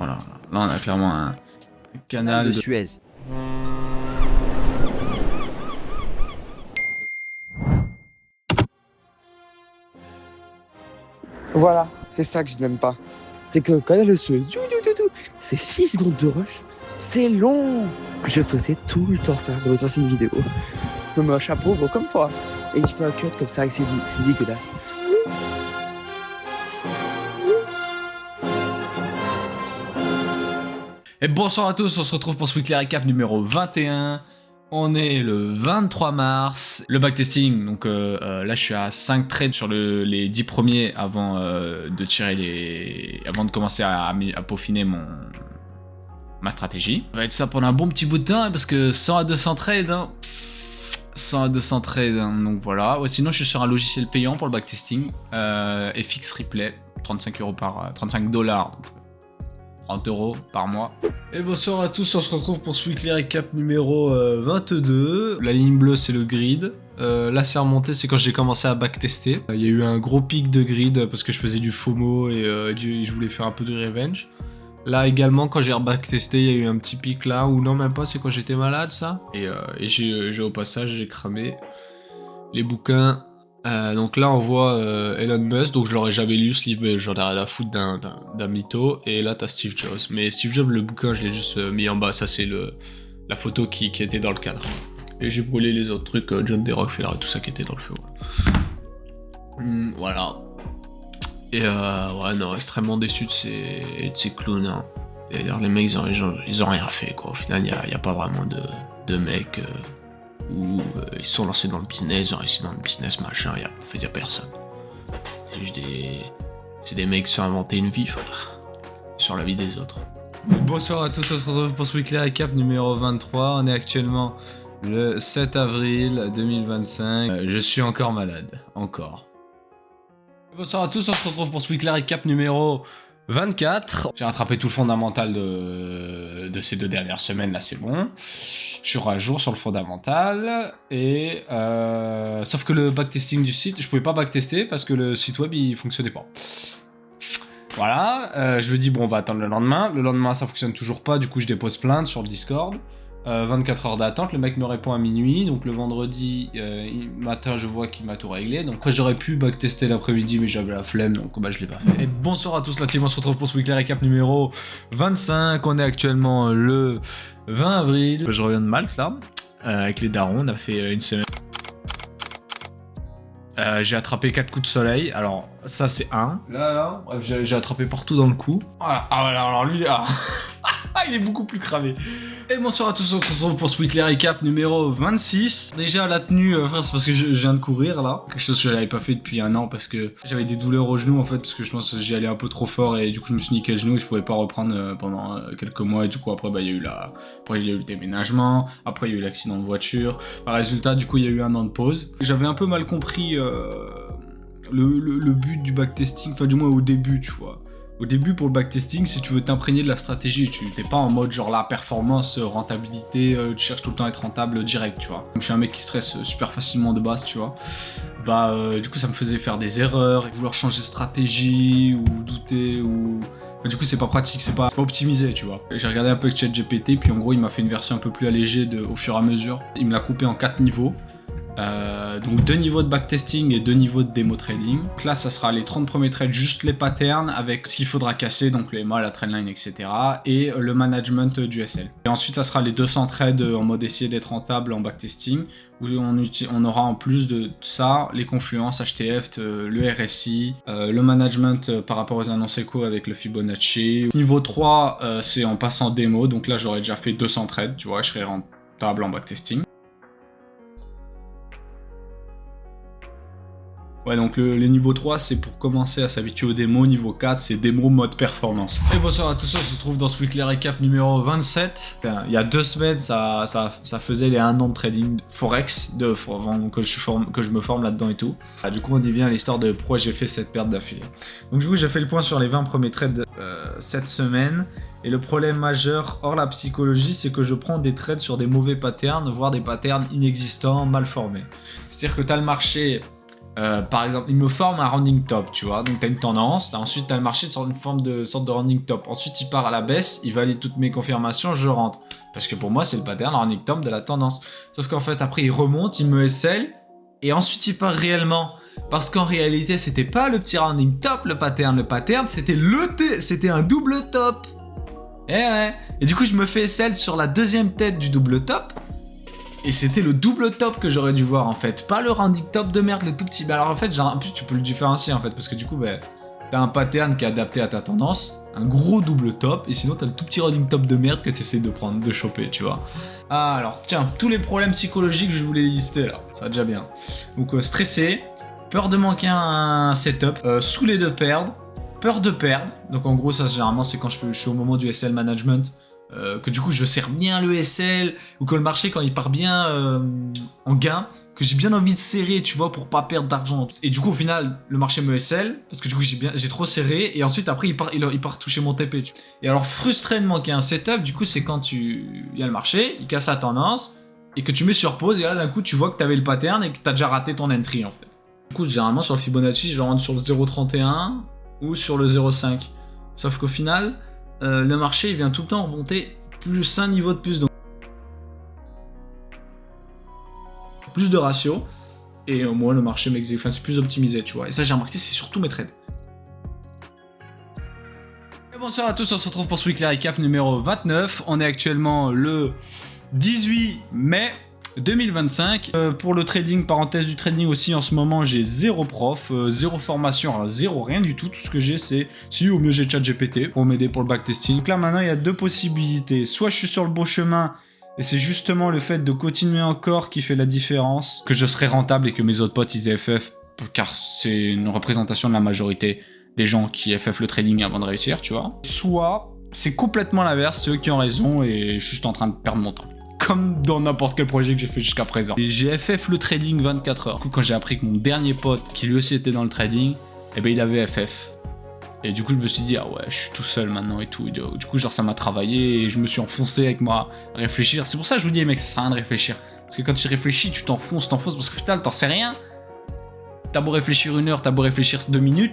Voilà, là on a clairement un canal de Suez. Voilà, c'est ça que je n'aime pas. C'est que quand il y a le Suez, c'est 6 secondes de rush. C'est long. Je faisais tout le temps ça dans une vidéo. Je me mets un chapeau gros comme toi. Et je fais un cut comme ça et c'est dégueulasse. Et bonsoir à tous, on se retrouve pour ce Weekly Recap numéro 21. On est le 23 mars. Le backtesting, donc là je suis à 5 trades sur les 10 premiers avant de tirer avant de commencer à peaufiner ma stratégie. Ça va être ça pendant un bon petit bout de temps hein, parce que 100 à 200 trades, hein. 100 à 200 trades, hein, donc voilà. Ouais, sinon je suis sur un logiciel payant pour le backtesting, FX Replay, 35 $, 35 dollars. 30 € par mois. Et bonsoir à tous, on se retrouve pour ce Weekly Recap numéro 22. La ligne bleue c'est le grid. Là c'est remonté, c'est quand j'ai commencé à backtester. Il y a eu un gros pic de grid parce que je faisais du FOMO et je voulais faire un peu de revenge. Là également quand j'ai rebacktesté, il y a eu un petit pic là, ou non même pas, c'est quand j'étais malade ça. Et j'ai au passage, j'ai cramé les bouquins. Donc là on voit Elon Musk, donc je l'aurais jamais lu ce livre, mais j'en ai rien à foutre d'un mytho. Et là t'as Steve Jobs, mais Steve Jobs le bouquin je l'ai juste mis en bas, ça c'est la photo qui était dans le cadre. Et j'ai brûlé les autres trucs, John D. Rockefeller et tout ça qui était dans le feu. Voilà. Et ouais non, extrêmement déçu de ces clowns. Hein. D'ailleurs les mecs ils ont rien fait quoi, au final y a pas vraiment de mecs... où ils sont lancés dans le business, ils ont réussi dans le business, machin, y a personne. C'est juste des mecs qui sont inventés une vie, frère. Sur la vie des autres. Bonsoir à tous, on se retrouve pour ce Weekly Recap numéro 23. On est actuellement le 7 avril 2025. Je suis encore malade. Encore. Bonsoir à tous, on se retrouve pour ce Weekly Recap numéro 24. J'ai rattrapé tout le fondamental de ces 2 dernières semaines, là c'est bon. Je suis à jour sur le fondamental. Et sauf que le backtesting du site, je pouvais pas backtester parce que le site web il fonctionnait pas. Voilà, je me dis bon on va attendre le lendemain. Le lendemain ça fonctionne toujours pas, du coup je dépose plainte sur le Discord. 24 heures d'attente, le mec me répond à minuit, donc le vendredi matin je vois qu'il m'a tout réglé, donc après j'aurais pu backtester l'après-midi mais j'avais la flemme donc bah je l'ai pas fait. Et bonsoir à tous, la team, on se retrouve pour ce Weekly Recap numéro 25, on est actuellement le 20 avril. Je reviens de Malte là, avec les darons, on a fait une semaine. J'ai attrapé 4 coups de soleil, alors ça c'est un. Là, bref, j'ai attrapé partout dans le cou. Voilà, ah voilà, alors lui, il est beaucoup plus cramé. Et bonsoir à tous, on se retrouve pour ce Weekly Recap numéro 26. Déjà la tenue, frère, c'est parce que je viens de courir là. Quelque chose que je n'avais pas fait depuis un an parce que j'avais des douleurs au genou en fait, parce que je pense que j'y allais un peu trop fort et du coup je me suis niqué le genou et je pouvais pas reprendre pendant quelques mois. Et du coup après bah il y a eu après il y a eu le déménagement, après il y a eu l'accident de voiture. Par résultat du coup il y a eu un an de pause. J'avais un peu mal compris le but du backtesting, enfin du moins au début tu vois. Au début, pour le backtesting, si tu veux t'imprégner de la stratégie, tu n'es pas en mode genre la performance, rentabilité, tu cherches tout le temps à être rentable direct, tu vois. Donc, je suis un mec qui stresse super facilement de base, tu vois. Bah, du coup, ça me faisait faire des erreurs, vouloir changer de stratégie, ou douter, ou... Bah, du coup, c'est pas pratique, c'est pas optimisé, tu vois. J'ai regardé un peu avec ChatGPT, puis en gros, il m'a fait une version un peu plus allégée au fur et à mesure. Il me l'a coupé en 4 niveaux. Donc 2 niveaux de backtesting et 2 niveaux de démo trading. Donc là ça sera les 30 premiers trades, juste les patterns avec ce qu'il faudra casser, donc les MA, la trendline, etc. Et le management du SL. Et ensuite ça sera les 200 trades en mode essayer d'être rentable en backtesting, où on aura en plus de ça les confluences, HTF, le RSI, le management par rapport aux annonces éco avec le Fibonacci. Niveau 3 c'est en passant démo, donc là j'aurais déjà fait 200 trades, tu vois, je serais rentable en backtesting. Ouais, donc les niveaux 3 c'est pour commencer à s'habituer aux démos, niveau 4 c'est démo mode performance. Et bonsoir à tous, on se retrouve dans ce Weekly Recap numéro 27. Il y a 2 semaines ça faisait les 1 an de trading Forex, avant que je me forme là-dedans et tout. Du coup on y vient à l'histoire de pourquoi j'ai fait cette perte d'affilée. Donc du coup j'ai fait le point sur les 20 premiers trades cette semaine. Et le problème majeur, hors la psychologie, c'est que je prends des trades sur des mauvais patterns, voire des patterns inexistants, mal formés. C'est-à-dire que tu as le marché Par exemple, il me forme un running top, tu vois. Donc, tu as une tendance. Ensuite, tu as le marché de sorte de running top. Ensuite, il part à la baisse. Il valide toutes mes confirmations. Je rentre. Parce que pour moi, c'est le pattern running top de la tendance. Sauf qu'en fait, après, il remonte. Il me SL. Et ensuite, il part réellement. Parce qu'en réalité, c'était pas le petit running top, le pattern. Le pattern, c'était c'était un double top. Eh ouais. Et du coup, je me fais SL sur la deuxième tête du double top. Et c'était le double top que j'aurais dû voir en fait, pas le running top de merde, le tout petit. Bah alors en fait, en plus tu peux le différencier en fait, parce que du coup, bah, t'as un pattern qui est adapté à ta tendance, un gros double top, et sinon t'as le tout petit running top de merde que t'essayes de choper, tu vois. Ah alors, tiens, tous les problèmes psychologiques que je voulais lister là, ça va déjà bien. Donc stressé, peur de manquer un setup, saoulé de perdre, peur de perdre. Donc en gros, ça généralement c'est quand je suis au moment du SL management. Que du coup je serre bien le SL, ou que le marché quand il part bien en gain, que j'ai bien envie de serrer, tu vois, pour pas perdre d'argent. Et du coup au final le marché me SL, parce que du coup j'ai trop serré, et ensuite après il part toucher mon TP. Et alors frustré de manquer un setup, du coup c'est quand il y a le marché, il casse sa tendance, et que tu mets sur pause, et là d'un coup tu vois que t'avais le pattern et que t'as déjà raté ton entry en fait. Du coup généralement sur le Fibonacci je rentre sur le 0,31 ou sur le 0,5. Sauf qu'au final, le marché il vient tout le temps remonter plus un niveau de plus, donc plus de ratio, et au moins le marché m'exécute, enfin c'est plus optimisé, tu vois. Et ça j'ai remarqué, c'est surtout mes trades. Et bonsoir à tous, on se retrouve pour ce weekly recap numéro 29. On est actuellement le 18 mai 2025. Pour le trading, parenthèse du trading aussi, en ce moment j'ai zéro prof, zéro formation, zéro rien du tout. Tout ce que j'ai c'est, si au mieux j'ai ChatGPT pour m'aider pour le backtesting. Donc là maintenant il y a deux possibilités, soit je suis sur le bon chemin et c'est justement le fait de continuer encore qui fait la différence, que je serai rentable et que mes autres potes ils aient FF, car c'est une représentation de la majorité des gens qui FF le trading avant de réussir, tu vois. Soit c'est complètement l'inverse, c'est eux qui ont raison et je suis juste en train de perdre mon temps. Comme dans n'importe quel projet que j'ai fait jusqu'à présent. Et j'ai FF le trading 24 heures. Du coup, quand j'ai appris que mon dernier pote, qui lui aussi était dans le trading, eh ben il avait FF. Et du coup, je me suis dit, ah ouais, je suis tout seul maintenant et tout. Et du coup, genre, ça m'a travaillé et je me suis enfoncé avec moi à réfléchir. C'est pour ça que je vous dis, mec, ça sert à rien de réfléchir. Parce que quand tu réfléchis, tu t'enfonces, parce qu'au final, t'en sais rien. T'as beau réfléchir 1 heure, t'as beau réfléchir 2 minutes.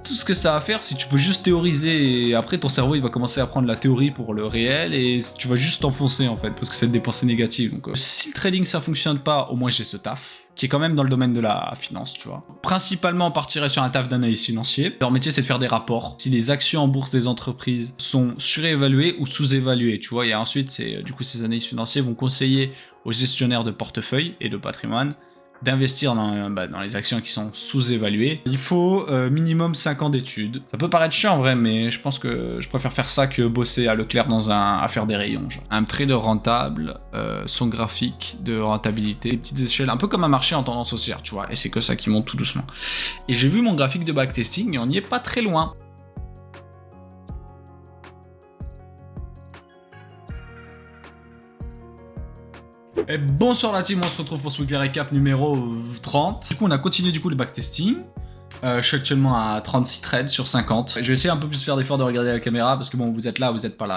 Tout ce que ça va faire, c'est que tu peux juste théoriser et après ton cerveau il va commencer à prendre la théorie pour le réel et tu vas juste t'enfoncer en fait parce que c'est des pensées négatives. Donc si le trading ça fonctionne pas, au moins j'ai ce taf qui est quand même dans le domaine de la finance, tu vois. Principalement on partirait sur un taf d'analyse financier. Leur métier c'est de faire des rapports. Si les actions en bourse des entreprises sont surévaluées ou sous-évaluées, tu vois. Et ensuite c'est du coup ces analystes financiers vont conseiller aux gestionnaires de portefeuille et de patrimoine d'investir dans les actions qui sont sous-évaluées. Il faut minimum 5 ans d'études. Ça peut paraître chiant en vrai, mais je pense que je préfère faire ça que bosser à Leclerc à faire des rayons. Genre. Un trader rentable, son graphique de rentabilité, des petites échelles, un peu comme un marché en tendance haussière, tu vois, et c'est que ça qui monte tout doucement. Et j'ai vu mon graphique de backtesting et on n'y est pas très loin. Et bonsoir la team, on se retrouve pour ce weekly recap numéro 30. Du coup on a continué le backtesting. Je suis actuellement à 36 trades sur 50. Je vais essayer un peu plus de faire d'efforts de regarder la caméra parce que bon vous êtes là, vous êtes pas là.